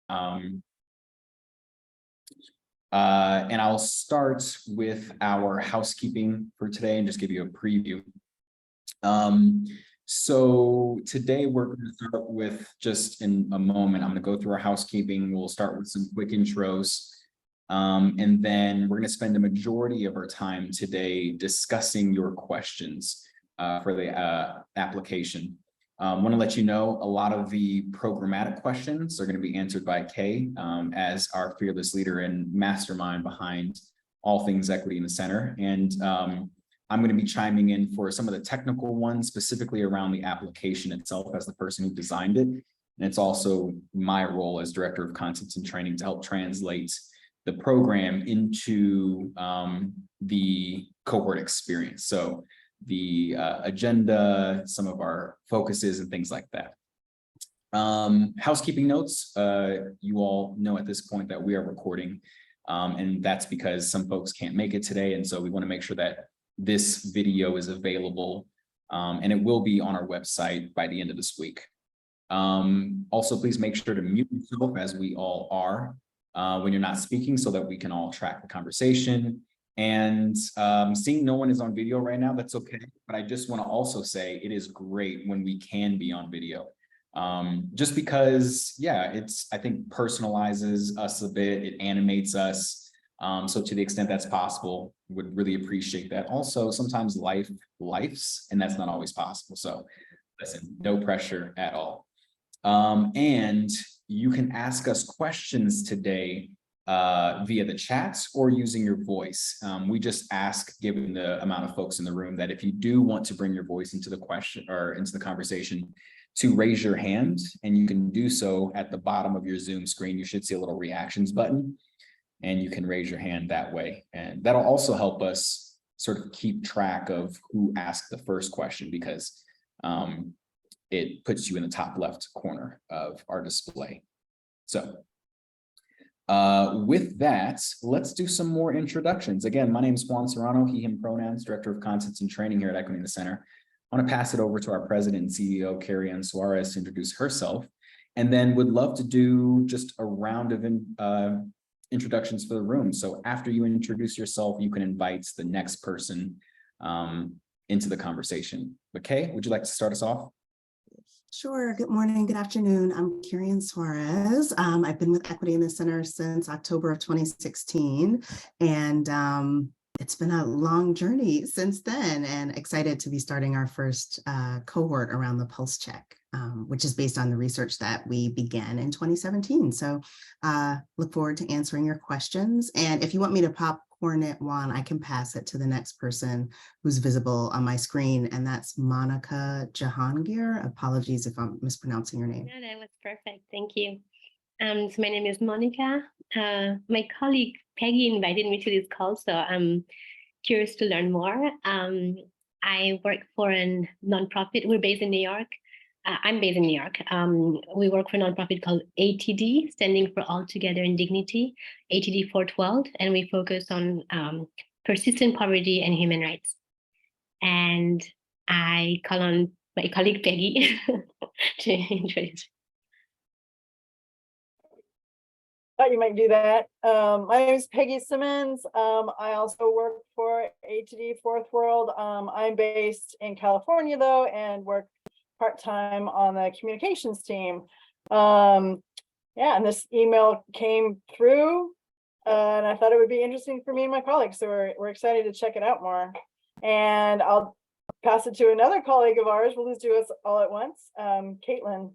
Um, and I'll start with our housekeeping for today and just give you a preview. So today we're going to start with, just in a moment, I'm going to go through our housekeeping. We'll start with some quick intros. And then we're going to spend a majority of our time today discussing your questions for the application. I want to let you know a lot of the programmatic questions are going to be answered by Kay as our fearless leader and mastermind behind all things equity in the center. And I'm going to be chiming in for some of the technical ones, specifically around the application itself as the person who designed it. And it's also my role as director of content and training to help translate the program into the cohort experience. So the agenda, some of our focuses and things like that. Housekeeping notes, you all know at this point that we are recording, and that's because some folks can't make it today. And so we want to make sure that this video is available, and it will be on our website by the end of this week. Also, please make sure to mute yourself, as we all are, when you're not speaking, so that we can all track the conversation. And seeing no one is on video right now, that's okay. But I just want to also say it is great when we can be on video. Just because, yeah, I think personalizes us a bit, it animates us. So to the extent that's possible, would really appreciate that. Also, sometimes life's, and that's not always possible. So listen, no pressure at all. And you can ask us questions today via the chats or using your voice. We just ask, given the amount of folks in the room, that if you do want to bring your voice into the question or into the conversation, to raise your hand, and you can do so at the bottom of your Zoom screen. You should see a little reactions button, and you can raise your hand that way. And that'll also help us sort of keep track of who asked the first question, because it puts you in the top left corner of our display. So with that, let's do some more introductions. Again, my name is Juan Serrano, he, him pronouns, Director of Content and Training here at Equity in the Center. I want to pass it over to our President and CEO, Carrie Ann Suarez, to introduce herself, and then would love to do just a round of introductions for the room. So after you introduce yourself, you can invite the next person into the conversation. But Kay, would you like to start us off? Sure. Good morning. Good afternoon. I'm Carrie Ann Suarez. I've been with Equity in the Center since October of 2016. And it's been a long journey since then, and excited to be starting our first cohort around the pulse check, which is based on the research that we began in 2017. So look forward to answering your questions. And if you want me to popcorn it, Juan, I can pass it to the next person who's visible on my screen, and that's Monica Jahangir. Apologies if I'm mispronouncing your name. No, that was perfect. Thank you. So my name is Monica. My colleague Peggy invited me to this call, so I'm curious to learn more. I work for a nonprofit. We're based in New York. I'm based in New York. We work for a nonprofit called ATD, standing for All Together in Dignity, ATD 412, and we focus on persistent poverty and human rights. And I call on my colleague Peggy to introduce. Thought you might do that. My name is Peggy Simmons. I also work for ATD Fourth World. I'm based in California though, and work part-time on the communications team. Yeah, and this email came through, and I thought it would be interesting for me and my colleagues. So we're excited to check it out more. And I'll pass it to another colleague of ours. We'll just do us all at once. Caitlin.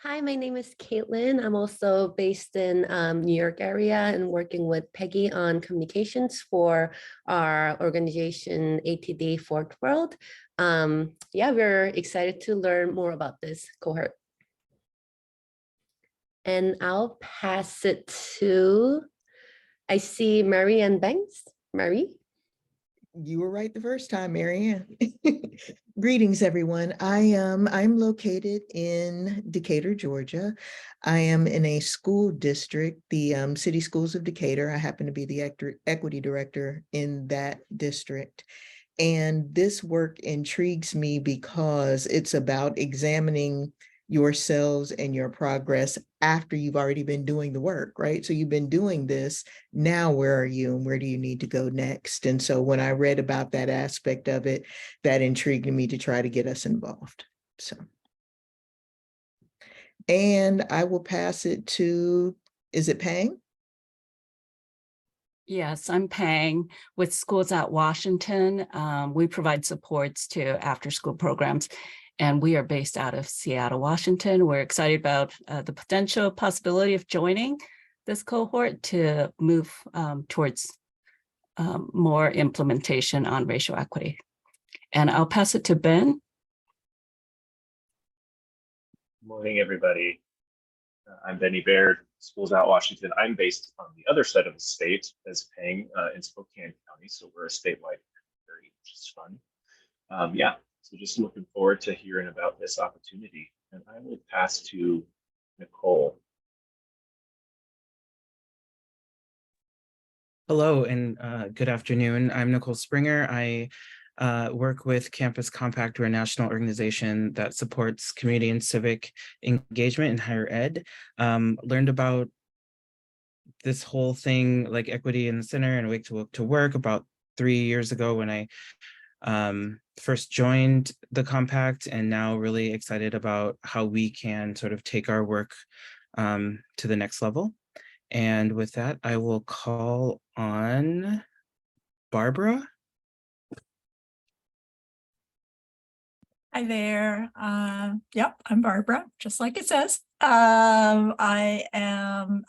Hi, my name is Caitlin. I'm also based in New York area and working with Peggy on communications for our organization ATD Fourth World. Yeah, we're excited to learn more about this cohort. And I'll pass it to, I see Marianne Banks. Mary? You were right the first time, Marianne. Greetings, everyone. I'm located in Decatur, Georgia. I am in a school district, the City Schools of Decatur. I happen to be the equity director in that district. And this work intrigues me because it's about examining yourselves and your progress after you've already been doing the work, right? So you've been doing this, now where are you and where do you need to go next? And so when I read about that aspect of it, that intrigued me to try to get us involved. So. And I will pass it to, is it Pang? Yes, I'm Pang with Schools at Washington. We provide supports to after-school programs, and we are based out of Seattle, Washington. We're excited about the potential possibility of joining this cohort to move towards more implementation on racial equity. And I'll pass it to Ben. Good morning, everybody. I'm Benny Baird, Schools Out Washington. I'm based on the other side of the state as Pang in Spokane County, so we're a statewide area, which is fun. Yeah, so just looking forward to hearing about this opportunity. And I will pass to Nicole. Hello and good afternoon. I'm Nicole Springer. I work with Campus Compact. We're a national organization that supports community and civic engagement in higher ed. Learned about this whole thing like equity in the center and Awake to Work about 3 years ago when I first joined the Compact, and now really excited about how we can sort of take our work to the next level. And with that, I will call on Barbara. Hi there. Yep, I'm Barbara, just like it says. I am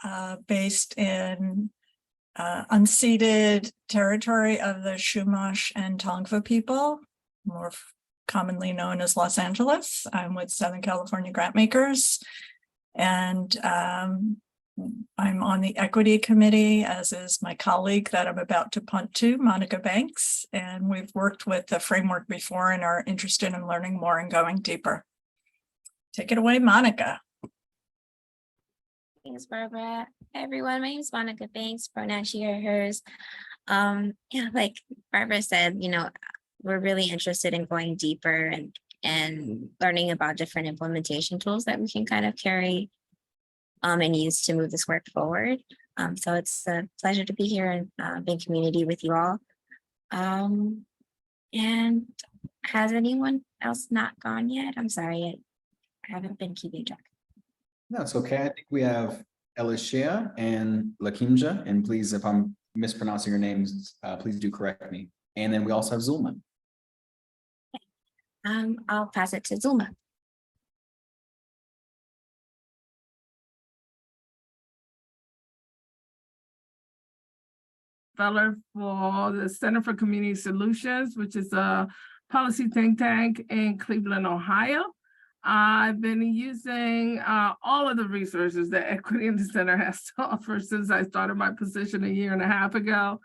based in unceded territory of the Chumash and Tongva people, more commonly known as Los Angeles. I'm with Southern California Grantmakers, and I'm on the equity committee, as is my colleague that I'm about to punt to, Monica Banks, and we've worked with the framework before and are interested in learning more and going deeper. Take it away, Monica. Thanks, Barbara. Hi, everyone. My name is Monica Banks, pronoun she, her, hers. Yeah, like Barbara said, you know, we're really interested in going deeper and learning about different implementation tools that we can kind of carry and use to move this work forward. So it's a pleasure to be here and be in community with you all. And has anyone else not gone yet? I'm sorry, I haven't been keeping track. No, it's okay. I think we have Elishia and Lakimja, and please, if I'm mispronouncing your names, please do correct me. And then we also have Zulma. I'll pass it to Zulma. Feller for the Center for Community Solutions, which is a policy think tank in Cleveland, Ohio. I've been using all of the resources that Equity in the Center has to offer since I started my position 1.5 years ago.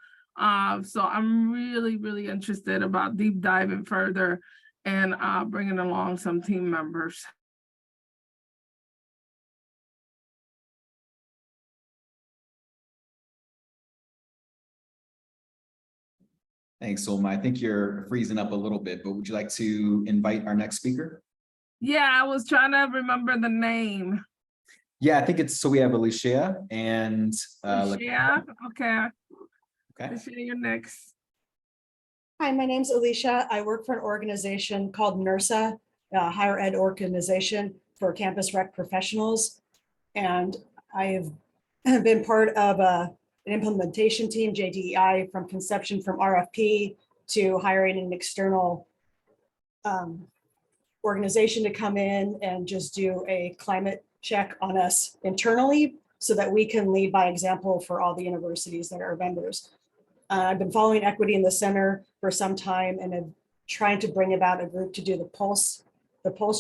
So I'm really, really interested about deep diving further and bringing along some team members. Thanks, Zulma. I think you're freezing up a little bit, but would you like to invite our next speaker? Yeah, I was trying to remember the name. Yeah, I think it's, so we have Alicia and Alicia, okay. Okay. Alicia, you're next. Hi, my name's Alicia. I work for an organization called NERSA, a higher ed organization for campus rec professionals. And I have been part of an implementation team, JDEI, from conception from RFP to hiring an external organization to come in and just do a climate check on us internally so that we can lead by example for all the universities that are vendors. I've been following Equity in the Center for some time and have trying to bring about a group to do the pulse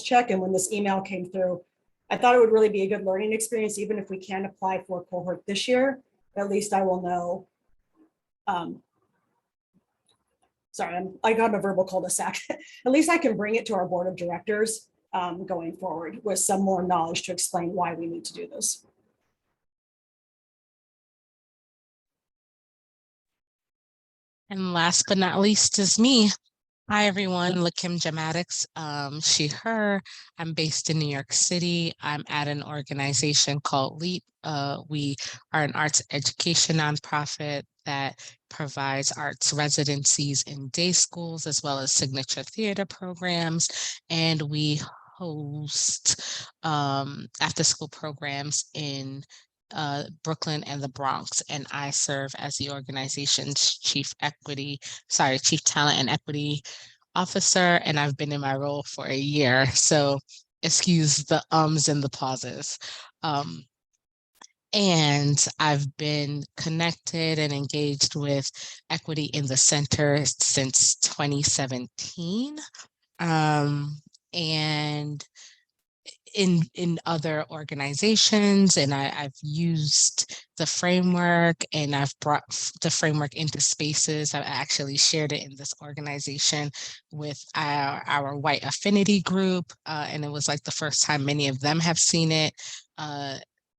check. And when this email came through, I thought it would really be a good learning experience, even if we can't apply for a cohort this year. At least I will know. Sorry, I got a verbal cul-de-sac. At least I can bring it to our board of directors going forward with some more knowledge to explain why we need to do this. And last but not least is me. Hi, everyone. Lakim Jamatics, she, her. I'm based in New York City. I'm at an organization called LEAP. We are an arts education nonprofit that provides arts residencies in day schools as well as signature theater programs. And we host after school programs in Brooklyn and the Bronx. And I serve as the organization's chief talent and equity officer, and I've been in my role for a year. So excuse the ums and the pauses. And I've been connected and engaged with Equity in the Center since 2017. And in other organizations, and I've used the framework, and I've brought the framework into spaces. I've actually shared it in this organization with our white affinity group, and it was like the first time many of them have seen it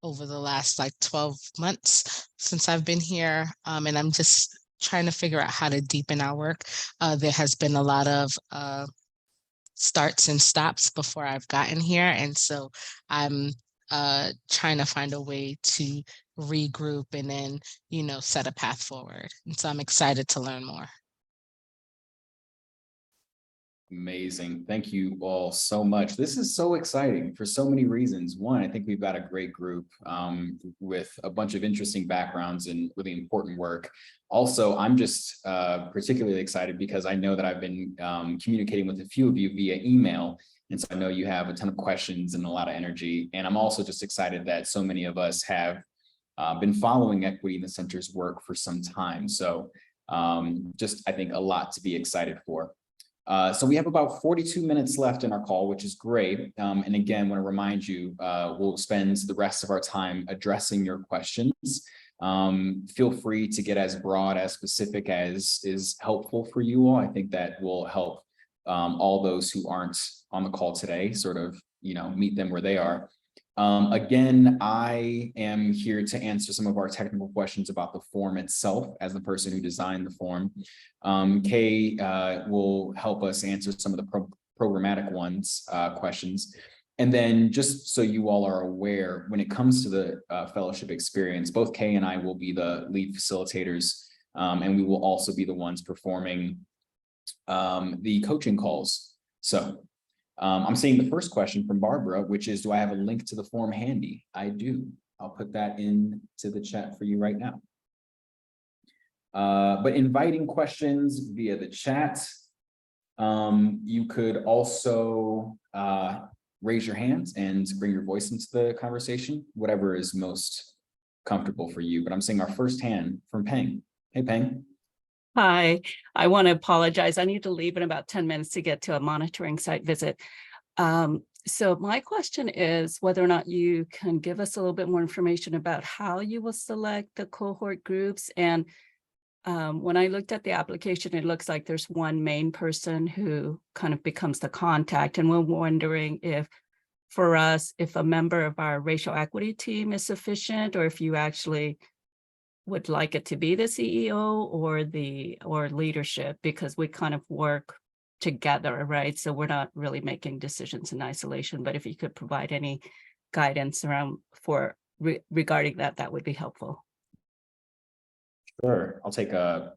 over the last like 12 months since I've been here, and I'm just trying to figure out how to deepen our work. There has been a lot of starts and stops before I've gotten here. And so I'm trying to find a way to regroup and then, set a path forward. And so I'm excited to learn more. Amazing. Thank you all so much. This is so exciting for so many reasons. One, I think we've got a great group with a bunch of interesting backgrounds and really important work. Also, I'm just particularly excited because I know that I've been communicating with a few of you via email. And so I know you have a ton of questions and a lot of energy. And I'm also just excited that so many of us have been following Equity in the Center's work for some time. So just, I think, a lot to be excited for. So we have about 42 minutes left in our call, which is great. And again, I want to remind you, we'll spend the rest of our time addressing your questions. Feel free to get as broad, as specific as is helpful for you all. I think that will help all those who aren't on the call today sort of, meet them where they are. Again, I am here to answer some of our technical questions about the form itself as the person who designed the form. Kay will help us answer some of the programmatic questions. And then just so you all are aware, when it comes to the fellowship experience, both Kay and I will be the lead facilitators, and we will also be the ones performing the coaching calls. So I'm seeing the first question from Barbara, which is, do I have a link to the form handy? I do. I'll put that into the chat for you right now. But inviting questions via the chat. You could also raise your hands and bring your voice into the conversation, whatever is most comfortable for you. But I'm seeing our first hand from Peng. Hey, Peng. Hi, I want to apologize. I need to leave in about 10 minutes to get to a monitoring site visit. So my question is whether or not you can give us a little bit more information about how you will select the cohort groups. And when I looked at the application, it looks like there's one main person who kind of becomes the contact. And we're wondering if, for us, if a member of our racial equity team is sufficient, or if you actually would like it to be the CEO or leadership, because we kind of work together, right? So we're not really making decisions in isolation, but if you could provide any guidance around regarding that, that would be helpful. Sure, I'll take a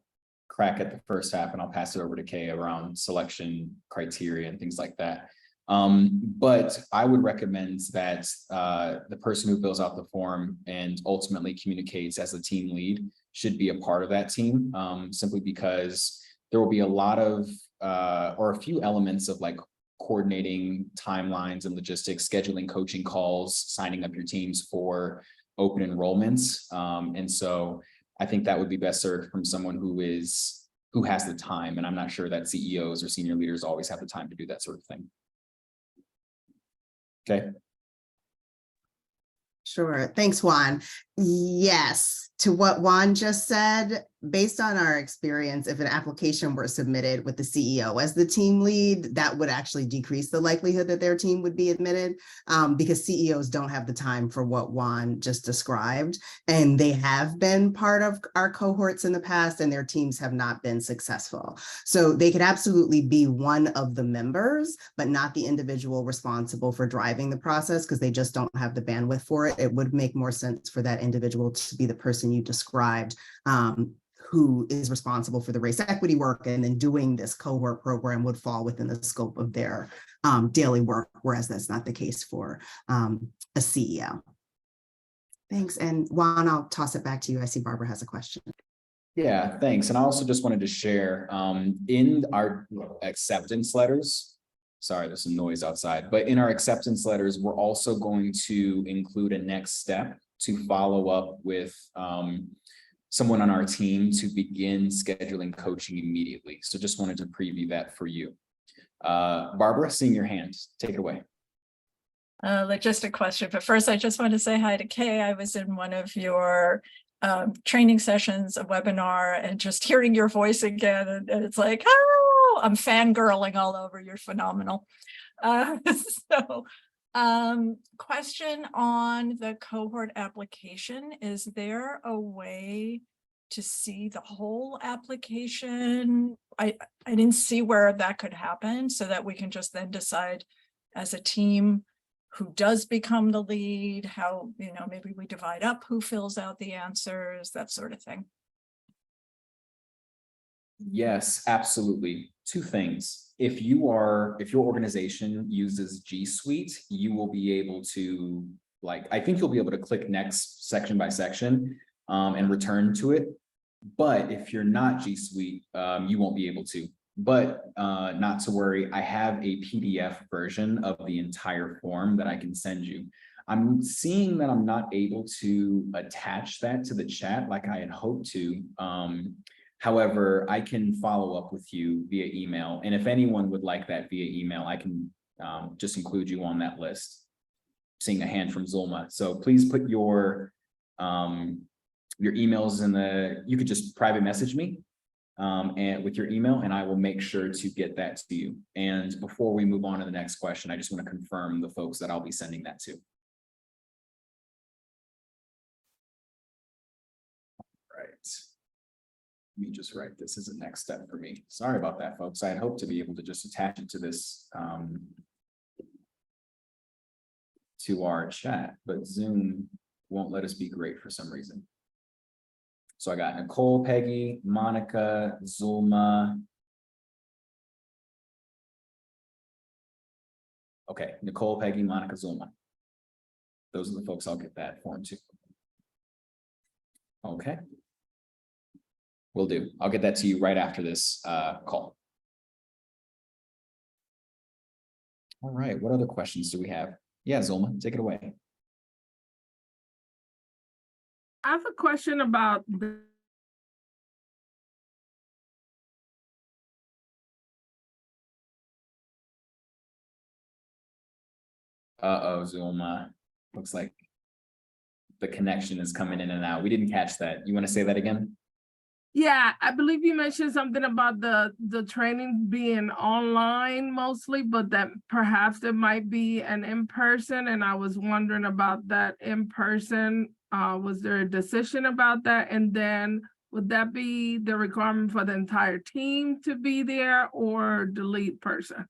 crack at the first half and I'll pass it over to Kay around selection criteria and things like that. But I would recommend that the person who fills out the form and ultimately communicates as the team lead should be a part of that team, simply because there will be a lot of or a few elements of like coordinating timelines and logistics, scheduling coaching calls, signing up your teams for open enrollments. And so I think that would be best served from someone who has the time. And I'm not sure that CEOs or senior leaders always have the time to do that sort of thing. Okay. Sure. Thanks, Juan. Yes, to what Juan just said, based on our experience, if an application were submitted with the CEO as the team lead, that would actually decrease the likelihood that their team would be admitted, because CEOs don't have the time for what Juan just described. And they have been part of our cohorts in the past, and their teams have not been successful. So they could absolutely be one of the members, but not the individual responsible for driving the process, because they just don't have the bandwidth for it. It would make more sense for that individual to be the person you described, who is responsible for the race equity work, and then doing this cohort program would fall within the scope of their daily work, whereas that's not the case for a CEO. Thanks. And Juan, I'll toss it back to you. I see Barbara has a question. Yeah, thanks. And I also just wanted to share in our acceptance letters, sorry, there's some noise outside, but in our acceptance letters, we're also going to include a next step to follow up with someone on our team to begin scheduling coaching immediately. So just wanted to preview that for you. Barbara, seeing your hand, take it away. Logistic question, but first I just want to say hi to Kay. I was in one of your training sessions, a webinar, and just hearing your voice again, and it's like, oh, I'm fangirling all over. You're phenomenal. Question on the cohort application. Is there a way to see the whole application? I didn't see where that could happen, so that we can just then decide as a team who does become the lead, how, maybe we divide up who fills out the answers, that sort of thing. Yes, absolutely. Two things. If your organization uses G Suite, you will be able to, I think you'll be able to click next section by section and return to it. But if you're not G Suite, you won't be able to. But not to worry, I have a PDF version of the entire form that I can send you. I'm seeing that I'm not able to attach that to the chat like I had hoped to. However, I can follow up with you via email. And if anyone would like that via email, I can just include you on that list. Seeing a hand from Zulma. So please put your emails in you could just private message me and with your email, and I will make sure to get that to you. And before we move on to the next question, I just want to confirm the folks that I'll be sending that to. Right. Let me just write this as a next step for me. Sorry about that, folks. I had hoped to be able to just attach it to this to our chat, but Zoom won't let us be great for some reason. So I got Nicole, Peggy, Monica, Zulma. Okay, Nicole, Peggy, Monica, Zulma. Those are the folks I'll get that form to. Okay. Will do. I'll get that to you right after this call. All right, what other questions do we have? Yeah, Zulma, take it away. I have a question about Zulma. Looks like the connection is coming in and out. We didn't catch that. You want to say that again? Yeah, I believe you mentioned something about the training being online mostly, but that perhaps there might be an in-person, and I was wondering about that in-person. Was there a decision about that? And then would that be the requirement for the entire team to be there, or the lead person?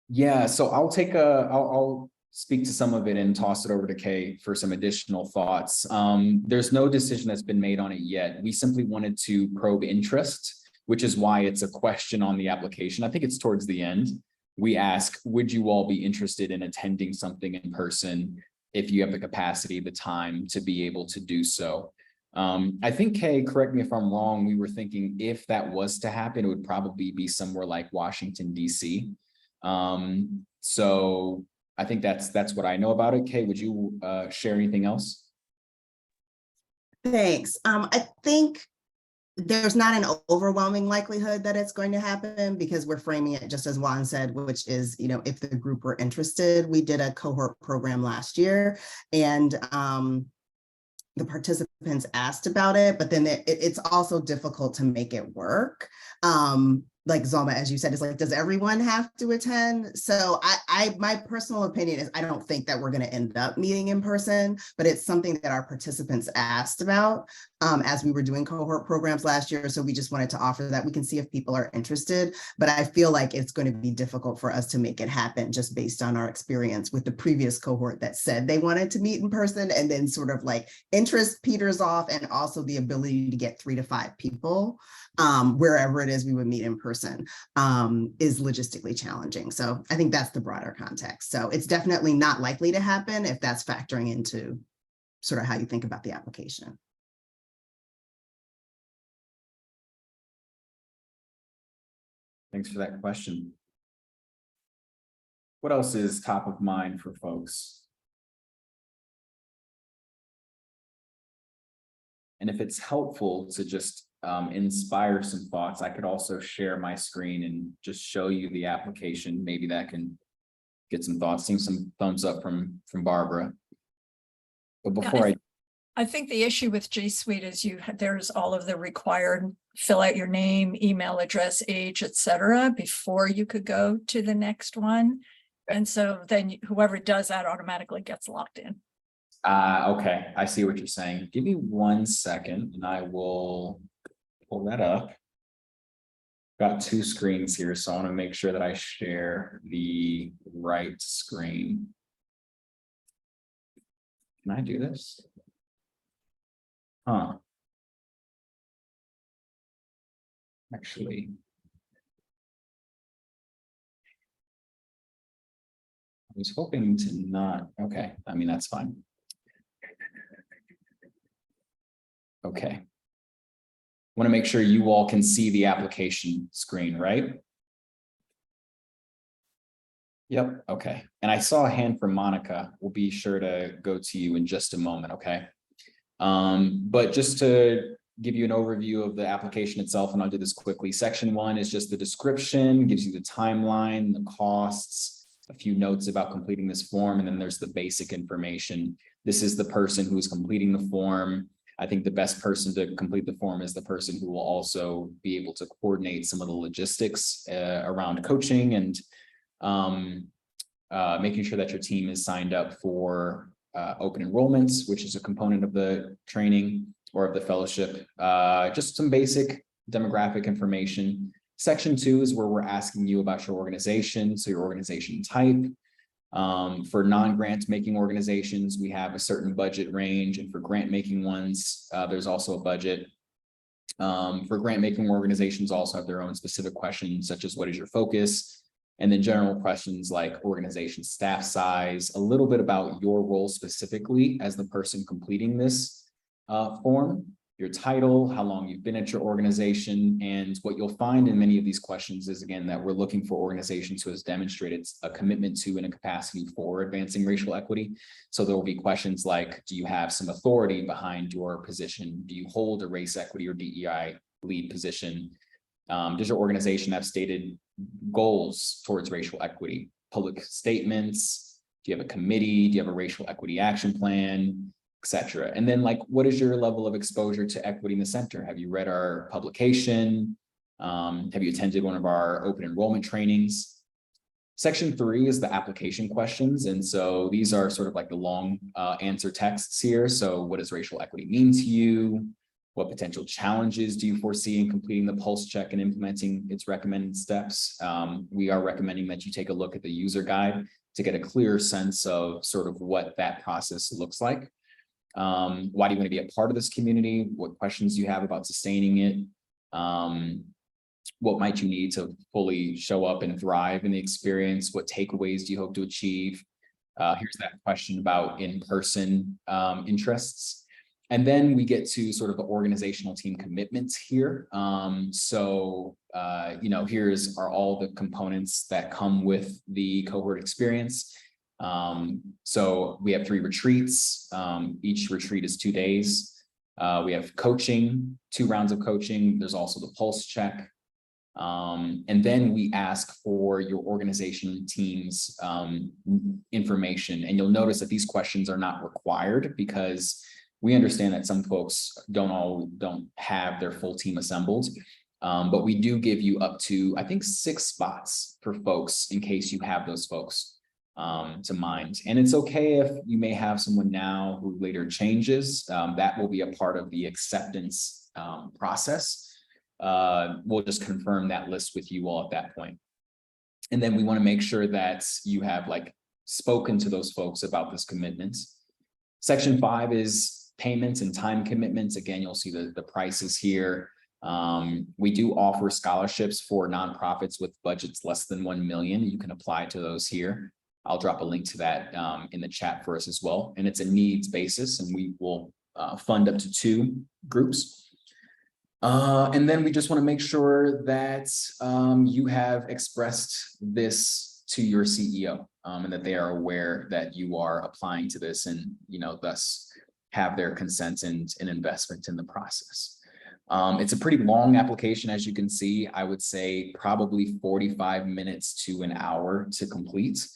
Yeah, so I'll speak to some of it and toss it over to Kay for some additional thoughts. There's no decision that's been made on it yet. We simply wanted to probe interest, which is why it's a question on the application. I think it's towards the end. We ask, would you all be interested in attending something in person if you have the capacity, the time to be able to do so? I think, Kay, correct me if I'm wrong, we were thinking if that was to happen, it would probably be somewhere like Washington, DC. So I think that's what I know about it. Kay, would you share anything else? Thanks. I think there's not an overwhelming likelihood that it's going to happen, because we're framing it just as Juan said, which is, if the group were interested. We did a cohort program last year, and the participants asked about it, but then it's also difficult to make it work. Like Zalma, as you said, it's like, does everyone have to attend? So my personal opinion is I don't think that we're going to end up meeting in person, but it's something that our participants asked about as we were doing cohort programs last year. So we just wanted to offer that. We can see if people are interested, but I feel like it's going to be difficult for us to make it happen just based on our experience with the previous cohort that said they wanted to meet in person, and then sort of like interest peters off, and also the ability to get 3 to 5 people wherever it is we would meet in person is logistically challenging. So I think that's the broader context. So it's definitely not likely to happen if that's factoring into sort of how you think about the application. Thanks for that question. What else is top of mind for folks? And if it's helpful to just inspire some thoughts, I could also share my screen and just show you the application. Maybe that can get some thoughts. Seeing some thumbs up from Barbara. But before I think the issue with G Suite is there's all of the required fill out your name, email address, age, etc. before you could go to the next one. And so then whoever does that automatically gets locked in. Okay, I see what you're saying. Give me 1 second and I will pull that up. Got 2 screens here, so I want to make sure that I share the right screen. Can I do this? Actually, I was hoping to not. Okay, I mean, that's fine. Okay. Want to make sure you all can see the application screen, right? Yep, okay. And I saw a hand from Monica. We'll be sure to go to you in just a moment, okay? But just to give you an overview of the application itself, and I'll do this quickly. Section 1 is just the description, gives you the timeline, the costs, a few notes about completing this form, and then there's the basic information. This is the person who is completing the form. I think the best person to complete the form is the person who will also be able to coordinate some of the logistics around coaching and making sure that your team is signed up for open enrollments, which is a component of the training or of the fellowship. Just some basic demographic information. Section 2 is where we're asking you about your organization, so your organization type. For non-grant making organizations, we have a certain budget range, and for grant making ones, there's also a budget. For grant making organizations also have their own specific questions, such as what is your focus? And then general questions like organization staff size, a little bit about your role specifically as the person completing this form, your title, how long you've been at your organization. And what you'll find in many of these questions is, again, that we're looking for organizations who has demonstrated a commitment to and a capacity for advancing racial equity. So there will be questions like, do you have some authority behind your position? Do you hold a race equity or DEI lead position? Does your organization have stated goals towards racial equity, public statements? Do you have a committee? Do you have a racial equity action plan, etc.? And then, like, what is your level of exposure to equity in the center? Have you read our publication? Have you attended one of our open enrollment trainings? Section 3 is the application questions. And so these are sort of like the long answer texts here. So what does racial equity mean to you? What potential challenges do you foresee in completing the pulse check and implementing its recommended steps? We are recommending that you take a look at the user guide to get a clear sense of sort of what that process looks like. Why do you want to be a part of this community? What questions do you have about sustaining it? What might you need to fully show up and thrive in the experience? What takeaways do you hope to achieve? Here's that question about in-person interests. And then we get to sort of the organizational team commitments here. You know, are all the components that come with the cohort experience. So we have 3 retreats. Each retreat is 2 days. We have coaching, 2 rounds of coaching. There's also the pulse check. And then we ask for your organization team's information. And you'll notice that these questions are not required because We understand that some folks don't have their full team assembled. But we do give you up to, I think, 6 spots for folks in case you have those folks to mind. And it's okay if you may have someone now who later changes. That will be a part of the acceptance process. We'll just confirm that list with you all at that point. And then we want to make sure that you have spoken to those folks about this commitment. Section 5 is payments and time commitments. Again, you'll see the prices here. We do offer scholarships for nonprofits with budgets less than 1 million. You can apply to those here. I'll drop a link to that in the chat for us as well. And it's a needs basis, and we will fund up to 2 groups. And then we just want to make sure that you have expressed this to your CEO and that they are aware that you are applying to this, and thus have their consent and investment in the process. It's a pretty long application, as you can see. I would say probably 45 minutes to an hour to complete.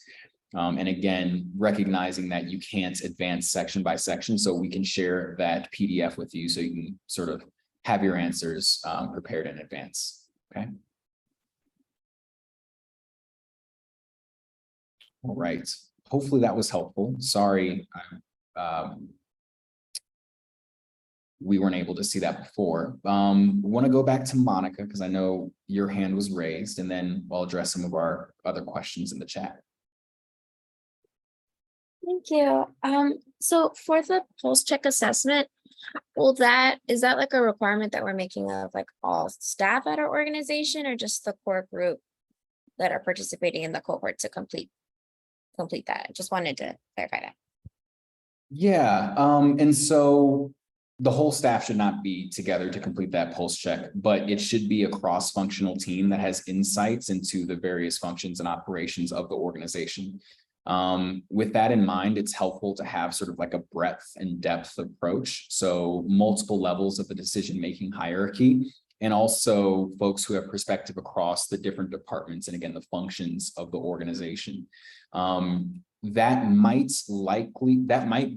And again, recognizing that you can't advance section by section, so we can share that PDF with you so you can sort of have your answers prepared in advance. Okay. All right. Hopefully that was helpful. Sorry, we weren't able to see that before. We want to go back to Monica because I know your hand was raised, and then I'll address some of our other questions in the chat. Thank you. So for the pulse check assessment, is that like a requirement that we're making of all staff at our organization, or just the core group that are participating in the cohort to complete that? I just wanted to clarify that. Yeah, and so the whole staff should not be together to complete that pulse check, but it should be a cross-functional team that has insights into the various functions and operations of the organization. With that in mind, it's helpful to have sort of a breadth and depth approach. So multiple levels of the decision-making hierarchy, and also folks who have perspective across the different departments and again, the functions of the organization. That might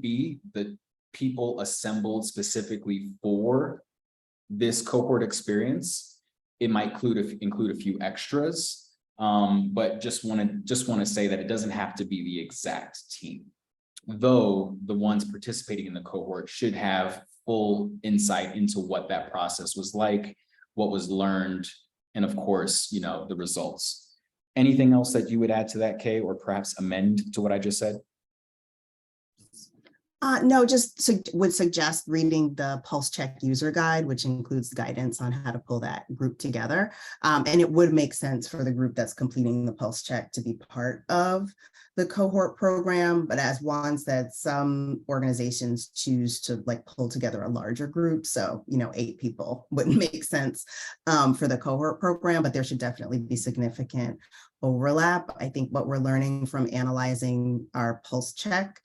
be the people assembled specifically for this cohort experience. It might include a few extras. But just want to say that it doesn't have to be the exact team, though the ones participating in the cohort should have full insight into what that process was like, what was learned, and of course, the results. Anything else that you would add to that, Kay, or perhaps amend to what I just said? No, just would suggest reading the Pulse Check user guide, which includes guidance on how to pull that group together. And it would make sense for the group that's completing the Pulse Check to be part of the cohort program. But as Juan said, some organizations choose to pull together a larger group. So, 8 people wouldn't make sense for the cohort program, but there should definitely be significant overlap. I think what we're learning from analyzing our Pulse Check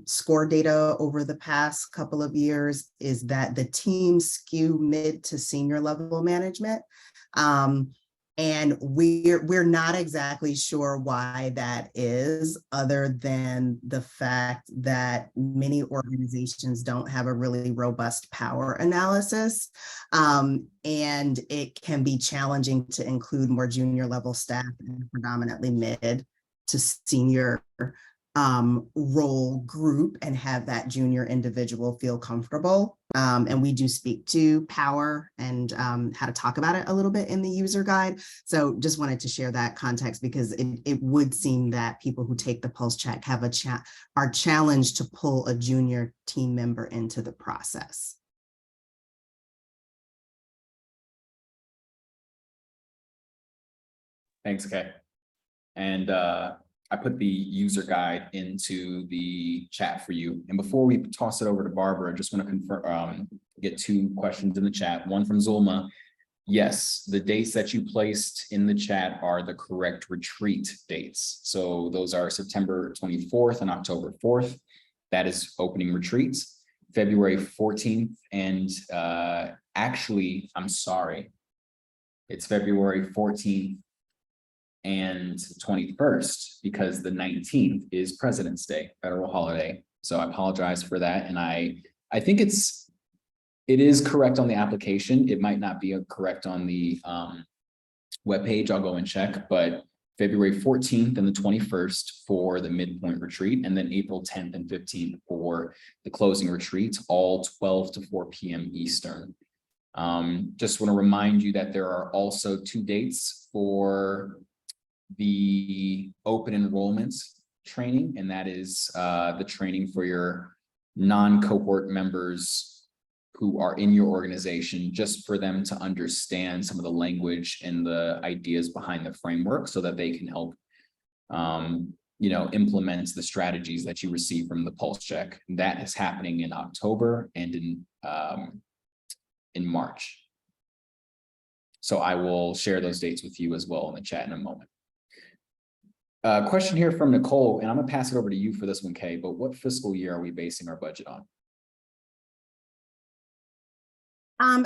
score data over the past couple of years is that the teams skew mid to senior level management. And we're not exactly sure why that is, other than the fact that many organizations don't have a really robust power analysis. And it can be challenging to include more junior level staff in predominantly mid to senior role group and have that junior individual feel comfortable. And we do speak to power and how to talk about it a little bit in the user guide. So just wanted to share that context because it would seem that people who take the pulse check have are challenged to pull a junior team member into the process. Thanks, Kay. And I put the user guide into the chat for you. And before we toss it over to Barbara, I just want to confirm, get 2 questions in the chat. One from Zulma. Yes, the dates that you placed in the chat are the correct retreat dates. So those are September 24th and October 4th. That is opening retreats. February 14th and actually, I'm sorry. It's February 14th and 21st, because the 19th is President's Day, federal holiday. So I apologize for that. And I I think it is correct on the application. It might not be correct on the webpage. I'll go and check, but February 14th and the 21st for the midpoint retreat, and then April 10th and 15th for the closing retreat, all 12 to 4 p.m. Eastern. Just want to remind you that there are also 2 dates for the open enrollment training, and that is the training for your non-cohort members who are in your organization, just for them to understand some of the language and the ideas behind the framework so that they can help implement the strategies that you receive from the pulse check. That is happening in October and in March. So I will share those dates with you as well in the chat in a moment. Question here from Nicole, and I'm gonna pass it over to you for this one, Kay, but what fiscal year are we basing our budget on?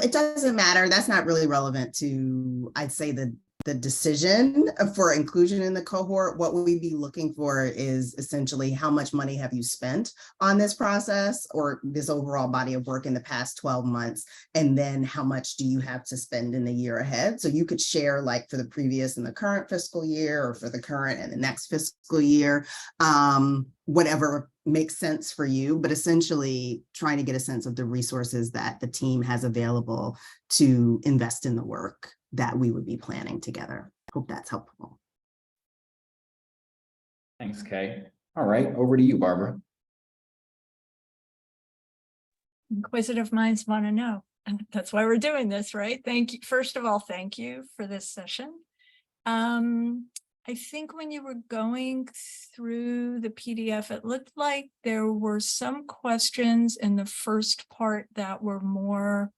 It doesn't matter. That's not really relevant to, I'd say, the decision for inclusion in the cohort. What we'd be looking for is essentially how much money have you spent on this process or this overall body of work in the past 12 months, and then how much do you have to spend in the year ahead? So you could share like for the previous and the current fiscal year, or for the current and the next fiscal year, whatever makes sense for you, but essentially trying to get a sense of the resources that the team has available to invest in the work that we would be planning together. Hope that's helpful. Thanks, Kay. All right, over to you, Barbara. Inquisitive minds want to know. And that's why we're doing this, right? Thank you. First of all, thank you for this session. I think when you were going through the PDF, it looked like there were some questions in the first part that were more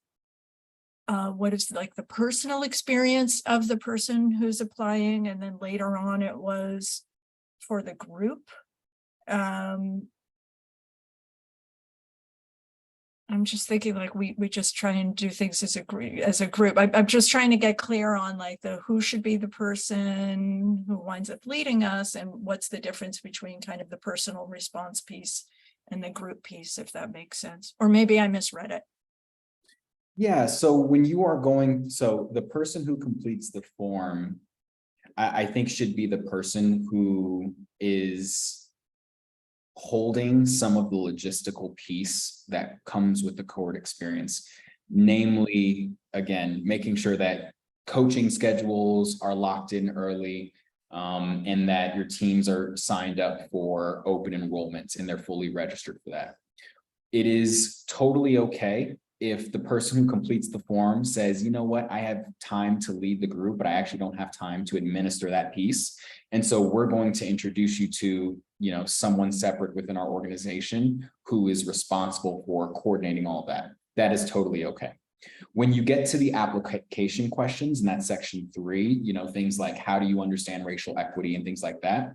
what is like the personal experience of the person who's applying, and then later on it was for the group. I'm just thinking like we just try and do things as a group. I'm just trying to get clear on like the who should be the person who winds up leading us, and what's the difference between kind of the personal response piece and the group piece, if that makes sense. Or maybe I misread it. Yeah, so when you are going, so the person who completes the form, I think should be the person who is holding some of the logistical piece that comes with the cohort experience. Namely, again, making sure that coaching schedules are locked in early, and that your teams are signed up for open enrollment and they're fully registered for that. It is totally okay if the person who completes the form says, you know what, I have time to lead the group, but I actually don't have time to administer that piece. And so we're going to introduce you to, someone separate within our organization who is responsible for coordinating all of that. That is totally okay. When you get to the application questions, and that's section 3, things like how do you understand racial equity and things like that,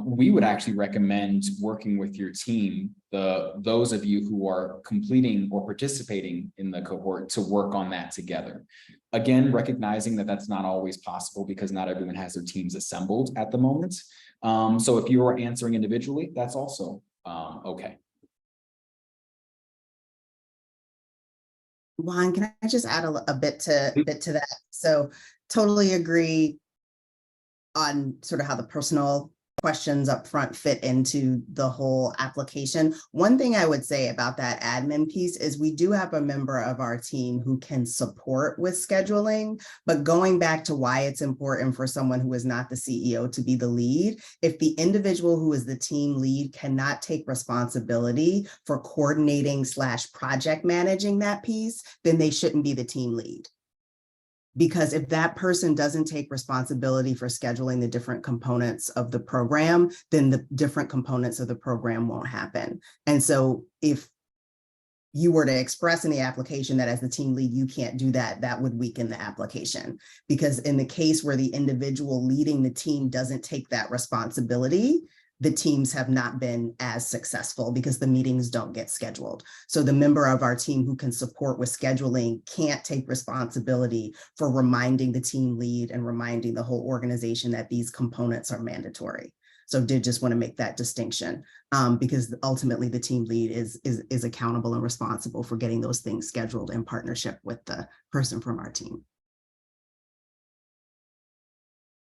we would actually recommend working with your team, those of you who are completing or participating in the cohort, to work on that together. Again, recognizing that that's not always possible because not everyone has their teams assembled at the moment. So if you are answering individually, that's also okay. Juan, can I just add a bit to that? So totally agree on sort of how the personal questions up front fit into the whole application. One thing I would say about that admin piece is we do have a member of our team who can support with scheduling, but going back to why it's important for someone who is not the CEO to be the lead, if the individual who is the team lead cannot take responsibility for coordinating / project managing that piece, then they shouldn't be the team lead. Because if that person doesn't take responsibility for scheduling the different components of the program, then the different components of the program won't happen. And so if you were to express in the application that as the team lead, you can't do that, that would weaken the application. Because in the case where the individual leading the team doesn't take that responsibility, the teams have not been as successful because the meetings don't get scheduled. So the member of our team who can support with scheduling can't take responsibility for reminding the team lead and reminding the whole organization that these components are mandatory. So did just want to make that distinction because ultimately the team lead is accountable and responsible for getting those things scheduled in partnership with the person from our team.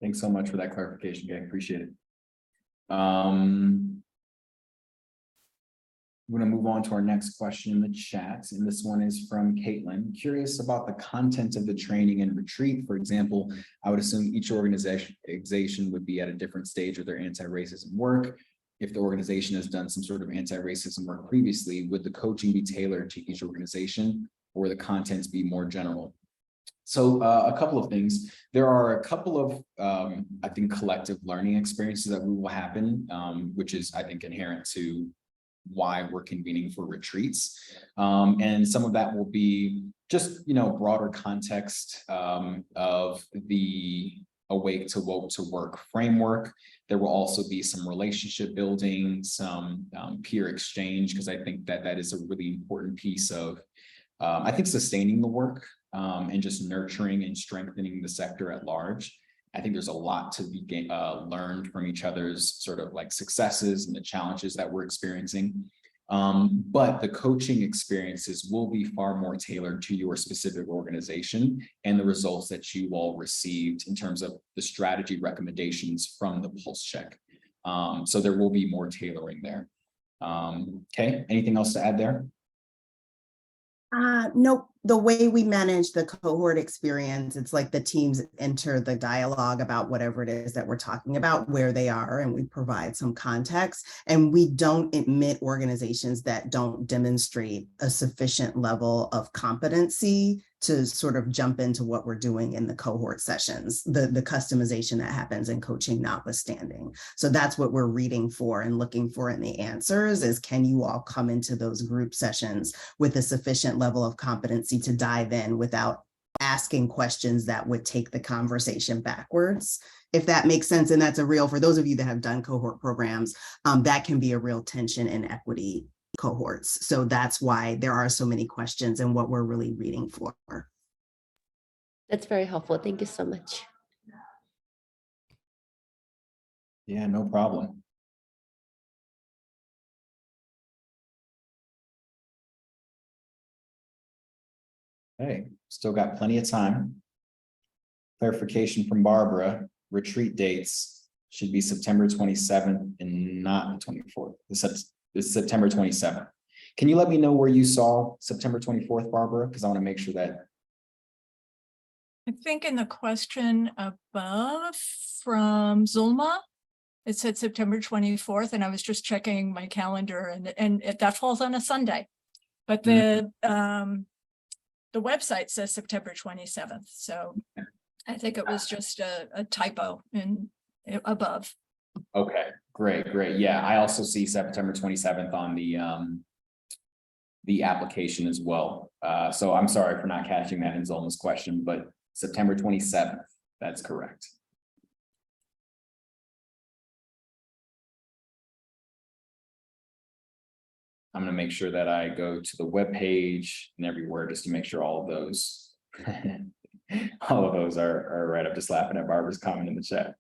Thanks so much for that clarification, gang. Appreciate it. We're going to move on to our next question in the chat, and this one is from Caitlin. Curious about the content of the training and retreat. For example, I would assume each organization would be at a different stage of their anti-racism work. If the organization has done some sort of anti-racism work previously, would the coaching be tailored to each organization, or the contents be more general? So a couple of things. There are a couple of, I think, collective learning experiences that will happen, which is, I think, inherent to why we're convening for retreats. And some of that will be just, broader context of the Awake to Woke to Work framework. There will also be some relationship building, some peer exchange, because I think that is a really important piece of, I think, sustaining the work and just nurturing and strengthening the sector at large. I think there's a lot to be learned from each other's sort of like successes and the challenges that we're experiencing. But the coaching experiences will be far more tailored to your specific organization and the results that you all received in terms of the strategy recommendations from the pulse check. So there will be more tailoring there. Okay, anything else to add there? Nope. The way we manage the cohort experience, it's like the teams enter the dialogue about whatever it is that we're talking about, where they are, and we provide some context. And we don't admit organizations that don't demonstrate a sufficient level of competency to sort of jump into what we're doing in the cohort sessions, the customization that happens in coaching notwithstanding. So that's what we're reading for and looking for in the answers is, can you all come into those group sessions with a sufficient level of competency to dive in without asking questions that would take the conversation backwards, if that makes sense. And that's for those of you that have done cohort programs, that can be a real tension in equity cohorts. So that's why there are so many questions and what we're really reading for. That's very helpful. Thank you so much. Yeah, no problem. Hey, still got plenty of time. Clarification from Barbara, retreat dates should be September 27th and not the 24th. It's September 27th. Can you let me know where you saw September 24th, Barbara? Because I want to make sure that. I think in the question above from Zulma, it said September 24th, and I was just checking my calendar, and that falls on a Sunday. But the website says September 27th. So I think it was just a typo above. Okay, great. Yeah, I also see September 27th on the application as well. So I'm sorry for not catching that in Zulma's question, but September 27th, that's correct. I'm going to make sure that I go to the webpage and everywhere just to make sure all of those are right. I'm just laughing at Barbara's comment in the chat.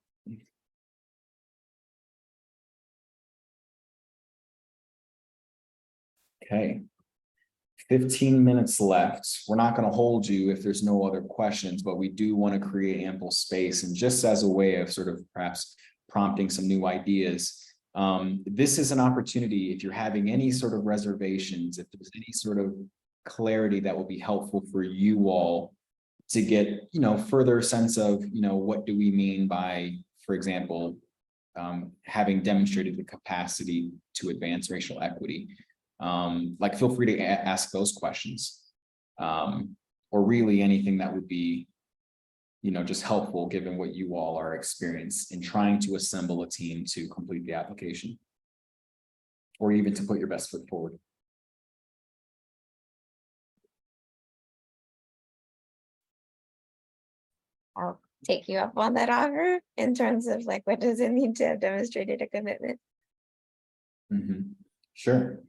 Okay. 15 minutes left. We're not going to hold you if there's no other questions, but we do want to create ample space. And just as a way of sort of perhaps prompting some new ideas, this is an opportunity, if you're having any sort of reservations, if there's any sort of clarity that will be helpful for you all to get, further sense of, what do we mean by, for example, having demonstrated the capacity to advance racial equity. Feel free to ask those questions, or really anything that would be, just helpful given what you all are experienced in trying to assemble a team to complete the application, or even to put your best foot forward. I'll take you up on that offer in terms of what does it mean to have demonstrated a commitment? Sure.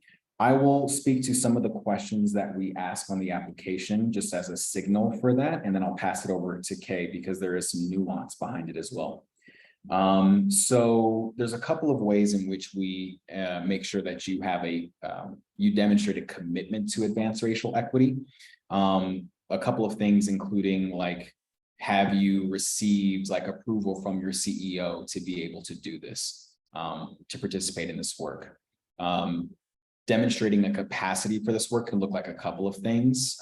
I will speak to some of the questions that we ask on the application just as a signal for that, and then I'll pass it over to Kay because there is some nuance behind it as well. So there's a couple of ways in which we make sure that you have you demonstrate a commitment to advance racial equity. A couple of things, including like, have you received like approval from your CEO to be able to do this, to participate in this work? Demonstrating a capacity for this work can look like a couple of things.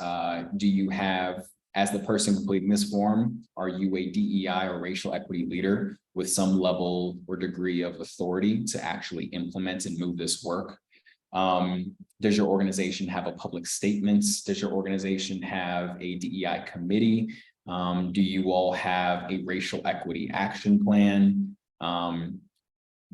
Do you have, as the person completing this form, are you a DEI or racial equity leader with some level or degree of authority to actually implement and move this work? Does your organization have a public statement? Does your organization have a DEI committee? Do you all have a racial equity action plan?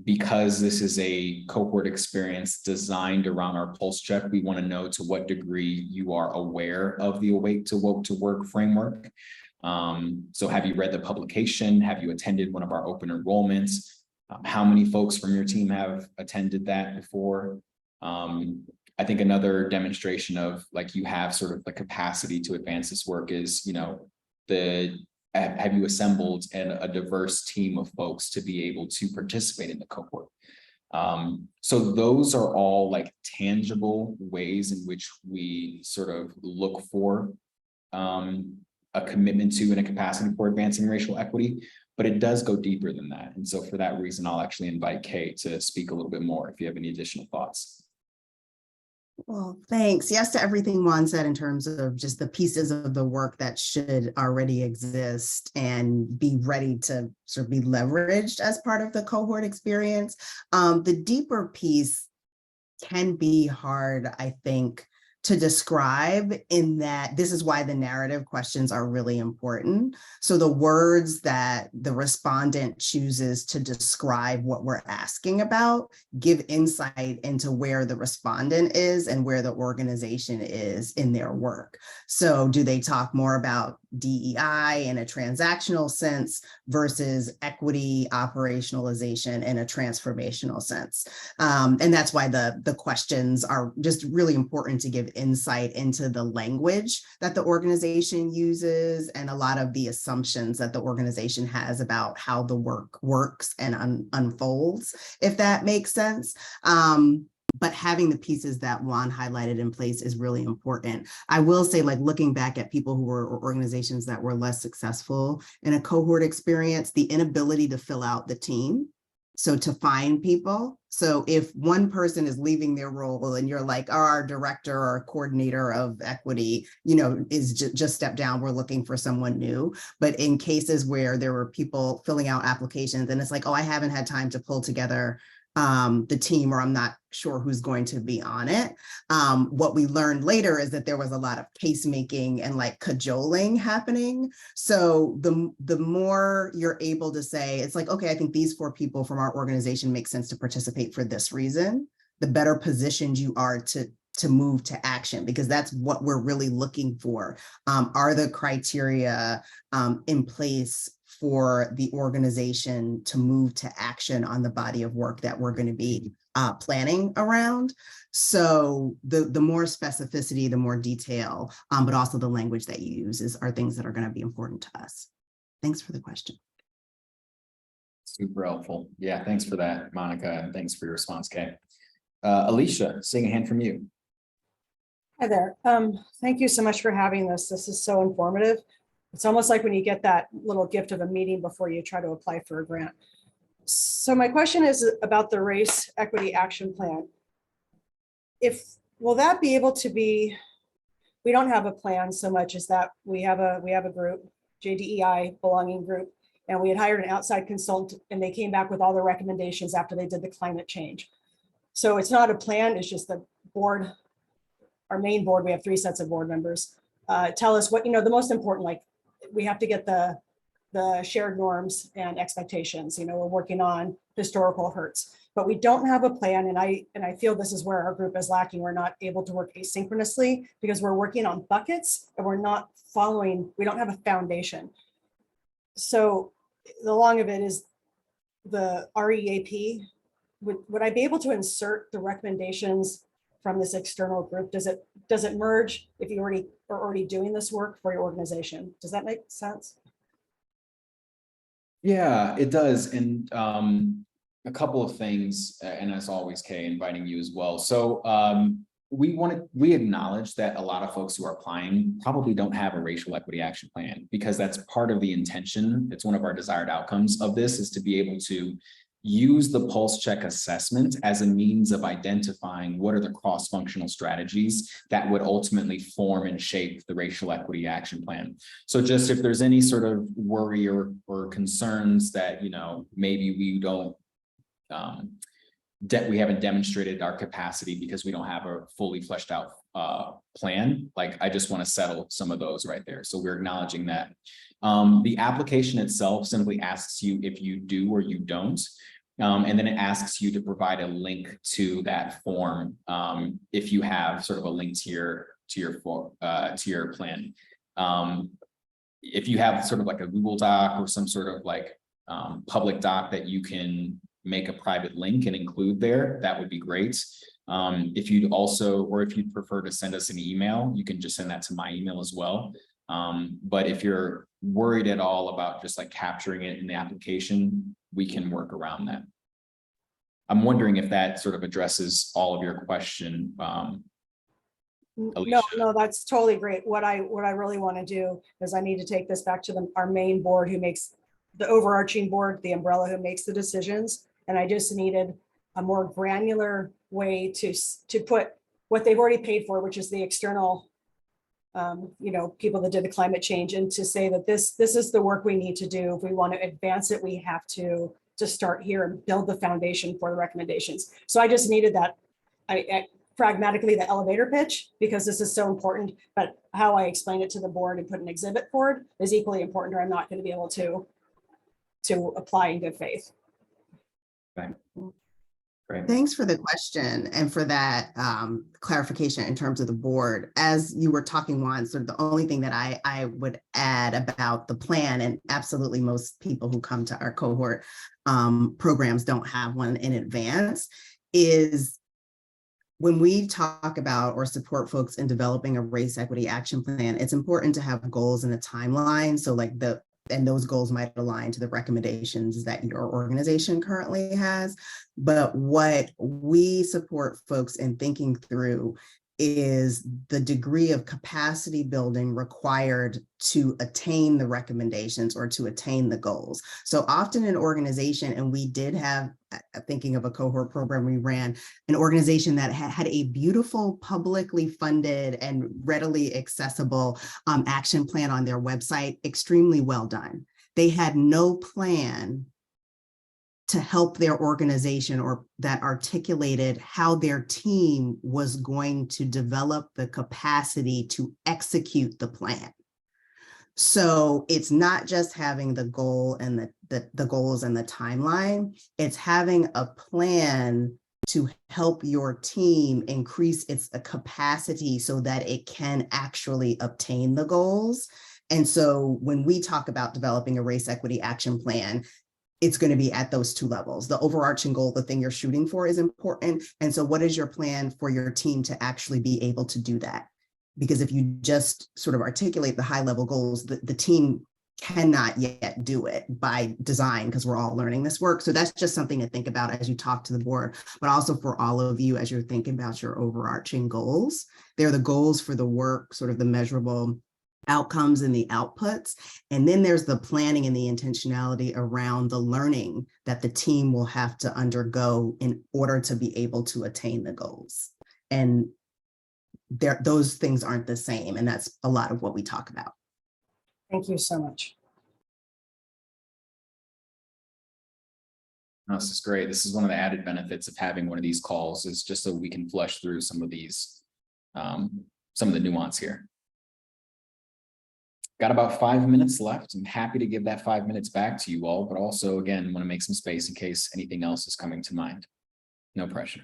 Because this is a cohort experience designed around our pulse check, we want to know to what degree you are aware of the Awake to Woke to Work framework. So have you read the publication? Have you attended one of our open enrollments? How many folks from your team have attended that before? I think another demonstration of like you have sort of the capacity to advance this work is, you know, have you assembled a diverse team of folks to be able to participate in the cohort? So those are all like tangible ways in which we sort of look for a commitment to and a capacity for advancing racial equity, but it does go deeper than that. And so for that reason, I'll actually invite Kay to speak a little bit more if you have any additional thoughts. Well, thanks. Yes to everything Juan said in terms of just the pieces of the work that should already exist and be ready to sort of be leveraged as part of the cohort experience. The deeper piece can be hard, I think, to describe, in that this is why the narrative questions are really important. So the words that the respondent chooses to describe what we're asking about give insight into where the respondent is and where the organization is in their work. So do they talk more about DEI in a transactional sense versus equity operationalization in a transformational sense? And that's why the questions are just really important to give insight into the language that the organization uses and a lot of the assumptions that the organization has about how the work works and unfolds, if that makes sense. But having the pieces that Juan highlighted in place is really important. I will say, like, looking back at people who were, or organizations that were less successful in a cohort experience, the inability to fill out the team. So to find people. So if one person is leaving their role and you're like, our director or coordinator of equity, you know, is just stepped down, we're looking for someone new. But in cases where there were people filling out applications and it's like, oh, I haven't had time to pull together the team, or I'm not sure who's going to be on it. What we learned later is that there was a lot of case making and like cajoling happening. So the more you're able to say, it's like, okay, I think these 4 people from our organization make sense to participate for this reason, the better positioned you are to move to action, because that's what we're really looking for. Are the criteria in place for the organization to move to action on the body of work that we're going to be planning around? So the more specificity, the more detail, but also the language that you use are things that are going to be important to us. Thanks for the question. Super helpful. Yeah, thanks for that, Monica, and thanks for your response, Kay. Alicia, seeing a hand from you. Hi there. Thank you so much for having this. This is so informative. It's almost like when you get that little gift of a meeting before you try to apply for a grant. So my question is about the Race Equity Action Plan. Will that be able to be, we don't have a plan so much as that we have a group, JDEI belonging group, and we had hired an outside consultant and they came back with all the recommendations after they did the climate change. So it's not a plan, it's just the board, our main board, we have 3 sets of board members, tell us what, the most important, like we have to get the shared norms and expectations. We're working on historical hurts, but we don't have a plan. And I feel this is where our group is lacking. We're not able to work asynchronously because we're working on buckets and we're not following, we don't have a foundation. So the long of it is the REAP, would I be able to insert the recommendations from this external group? Does it merge if you are already doing this work for your organization? Does that make sense? Yeah, it does. And a couple of things, and as always, Kay, inviting you as well. So we acknowledge that a lot of folks who are applying probably don't have a racial equity action plan, because that's part of the intention. It's one of our desired outcomes of this, is to be able to use the pulse check assessment as a means of identifying what are the cross-functional strategies that would ultimately form and shape the racial equity action plan. So just if there's any sort of worry or concerns that, you know, maybe we don't, we haven't demonstrated our capacity because we don't have a fully fleshed out plan, like I just want to settle some of those right there. So we're acknowledging that. The application itself simply asks you if you do or you don't. And then it asks you to provide a link to that form if you have sort of a link to your plan. If you have sort of like a Google Doc or some sort of like public doc that you can make a private link and include there, that would be great. If you'd also, or if you'd prefer to send us an email, you can just send that to my email as well. But if you're worried at all about just like capturing it in the application, we can work around that. I'm wondering if that sort of addresses all of your question. No, that's totally great. What I really want to do is I need to take this back to our main board, who makes the overarching board, the umbrella who makes the decisions. And I just needed a more granular way to put what they've already paid for, which is the external, you know, people that did the climate change, and to say that this is the work we need to do. If we want to advance it, we have to start here and build the foundation for the recommendations. So I just needed that, pragmatically, the elevator pitch, because this is so important, but how I explain it to the board and put an exhibit forward is equally important, or I'm not going to be able to apply in good faith. Okay. Great. Thanks for the question and for that clarification in terms of the board. As you were talking, Juan, sort of the only thing that I would add about the plan, and absolutely most people who come to our cohort programs don't have one in advance, is when we talk about or support folks in developing a race equity action plan, it's important to have goals and a timeline. So like and those goals might align to the recommendations that your organization currently has. But what we support folks in thinking through is the degree of capacity building required to attain the recommendations or to attain the goals. So often an organization, and we did have, thinking of a cohort program we ran, an organization that had a beautiful publicly funded and readily accessible action plan on their website, extremely well done. They had no plan to help their organization, or that articulated how their team was going to develop the capacity to execute the plan. So it's not just having the goal and the goals and the timeline, it's having a plan to help your team increase its capacity so that it can actually obtain the goals. And so when we talk about developing a race equity action plan, it's going to be at those two levels. The overarching goal, the thing you're shooting for, is important. And so what is your plan for your team to actually be able to do that? Because if you just sort of articulate the high level goals, the team cannot yet do it by design, because we're all learning this work. So that's just something to think about as you talk to the board, but also for all of you as you're thinking about your overarching goals. They're the goals for the work, sort of the measurable outcomes and the outputs. And then there's the planning and the intentionality around the learning that the team will have to undergo in order to be able to attain the goals. And those things aren't the same. And that's a lot of what we talk about. Thank you so much. No, this is great. This is one of the added benefits of having one of these calls, is just so we can flush through some of these, some of the nuance here. Got about 5 minutes left. I'm happy to give that 5 minutes back to you all, but also, again, want to make some space in case anything else is coming to mind. No pressure.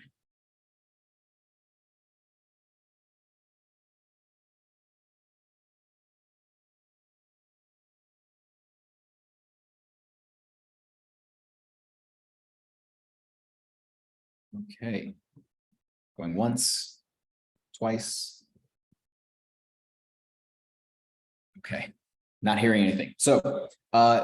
Okay. Going once, twice. Okay. Not hearing anything. So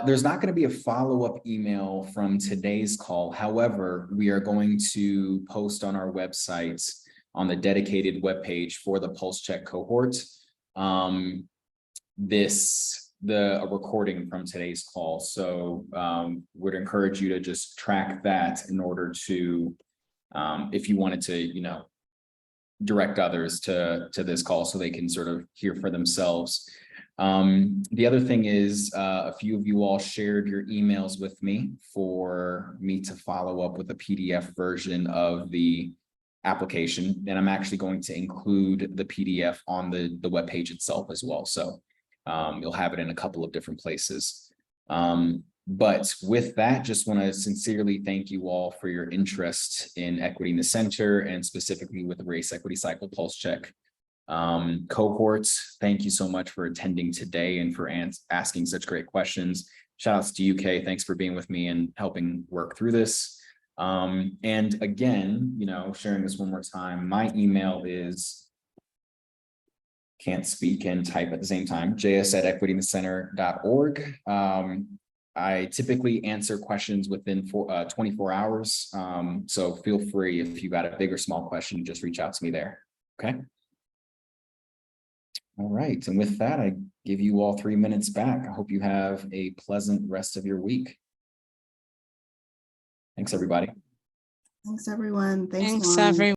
there's not going to be a follow-up email from today's call. However, we are going to post on our website on the dedicated webpage for the Pulse Check cohort a recording from today's call. So would encourage you to just track that in order to, if you wanted to, you know, direct others to this call so they can sort of hear for themselves. The other thing is a few of you all shared your emails with me for me to follow up with a PDF version of the application. And I'm actually going to include the PDF on the webpage itself as well. So you'll have it in a couple of different places. But with that, just want to sincerely thank you all for your interest in Equity in the Center and specifically with the Race Equity Cycle Pulse Check cohorts. Thank you so much for attending today and for asking such great questions. Shout outs to UK. Thanks for being with me and helping work through this. And again, you know, sharing this one more time, my email is, can't speak and type at the same time, js@equityinthecenter.org. I typically answer questions within 24 hours. So feel free, if you got a big or small question, just reach out to me there. Okay. All right. And with that, I give you all 3 minutes back. I hope you have a pleasant rest of your week. Thanks, everybody. Thanks, everyone. Thanks, Thanks, Juan. everyone.